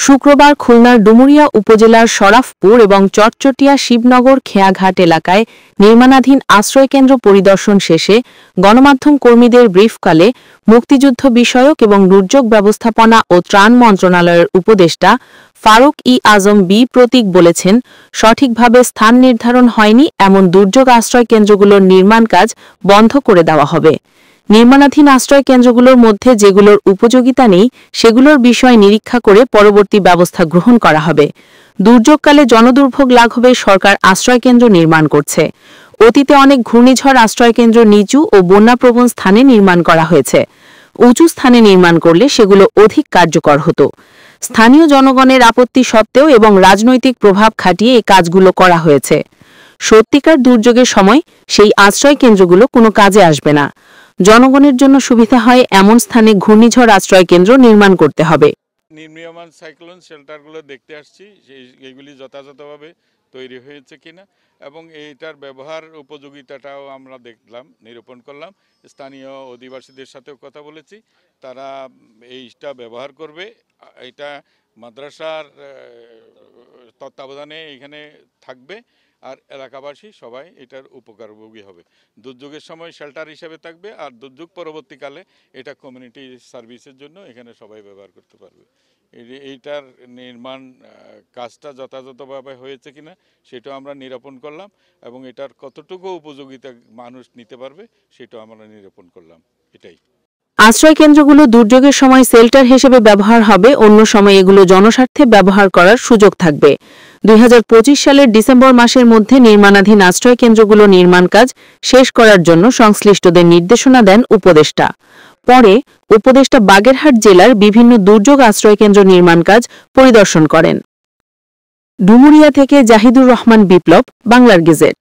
শুক্রবার খুলনার ডুমুরিয়া উপজেলার শরাফপুর এবং চটচটিয়া শিবনগর খেয়াঘাট এলাকায় নির্মাণাধীন আশ্রয়কেন্দ্র পরিদর্শন শেষে গণমাধ্যম কর্মীদের ব্রিফকালে মুক্তিযুদ্ধ বিষয়ক এবং দুর্যোগ ব্যবস্থাপনা ও ত্রাণ মন্ত্রণালয়ের উপদেষ্টা ফারুক আজম প্রতীক বলেছেন, সঠিকভাবে স্থান নির্ধারণ হয়নি এমন দুর্যোগ আশ্রয় কেন্দ্রগুলোর নির্মাণ কাজ বন্ধ করে দেওয়া হবে। নির্মাণাধীন আশ্রয় কেন্দ্রগুলোর মধ্যে যেগুলোর উপযোগিতা নেই সেগুলোর বিষয় নিরীক্ষা করে পরবর্তী ব্যবস্থা গ্রহণ করা হবে। দুর্যোগকালে জনদুর্ভোগ লাঘবে সরকার আশ্রয়কেন্দ্র নির্মাণ করছে। অতীতে অনেক ঘূর্ণিঝড় আশ্রয়কেন্দ্র নিচু ও বন্যাপ্রবণ স্থানে নির্মাণ করা হয়েছে। উঁচু স্থানে নির্মাণ করলে সেগুলো অধিক কার্যকর হতো। স্থানীয় জনগণের আপত্তি সত্ত্বেও এবং রাজনৈতিক প্রভাব খাটিয়ে এই কাজগুলো করা হয়েছে। সত্যিকার দুর্যোগের সময় সেই আশ্রয় কেন্দ্রগুলো কোনো কাজে আসবে না। জনগণের জন্য সুবিধা হয় এমন স্থানে ঘূর্ণিঝড় আশ্রয় কেন্দ্র নির্মাণ করতে হবে। নির্মীয়মান সাইক্লোন শেল্টারগুলো দেখতে আসছি, এইগুলি যথাযথভাবে তৈরি হয়েছে কিনা এবং এইটার ব্যবহার উপযোগিতাটাও আমরা দেখলাম, নিরূপণ করলাম। স্থানীয় অধিবাসীদের সাথেও কথা বলেছি, তারা এইটা ব্যবহার করবে। এটা মাদ্রাসার তত্ত্বাবধানে এখানে থাকবে আর এলাকাবাসী সবাই এটার উপকারভোগী হবে। দুর্যোগের সময় শেল্টার হিসেবে থাকবে আর দুর্যোগ পরবর্তীকালে এটা কমিউনিটি সার্ভিসের জন্য এখানে সবাই ব্যবহার করতে পারবে। এইটার নির্মাণ কাজটা যথাযথভাবে হয়েছে কিনা সেটাও আমরা নিরূপণ করলাম এবং এটার কতটুকু উপযোগিতা মানুষ নিতে পারবে সেটাও আমরা নিরূপণ করলাম। এটাই। আশ্রয় কেন্দ্রগুলো দুর্যোগের সময় শেল্টার হিসেবে ব্যবহার হবে, অন্য সময় এগুলো জনস্বার্থে ব্যবহার করার সুযোগ থাকবে। 2025 সালের ডিসেম্বর মাসের মধ্যে নির্মাণাধীন আশ্রয় কেন্দ্রগুলো নির্মাণ কাজ শেষ করার জন্য সংশ্লিষ্টদের নির্দেশনা দেন উপদেষ্টা। পরে উপদেষ্টা বাগেরহাট জেলার বিভিন্ন দুর্যোগ আশ্রয় কেন্দ্র নির্মাণ কাজ পরিদর্শন করেন। ডুমুরিয়া থেকে জাহিদুর রহমান বিপ্লব, বাংলার গেজেট।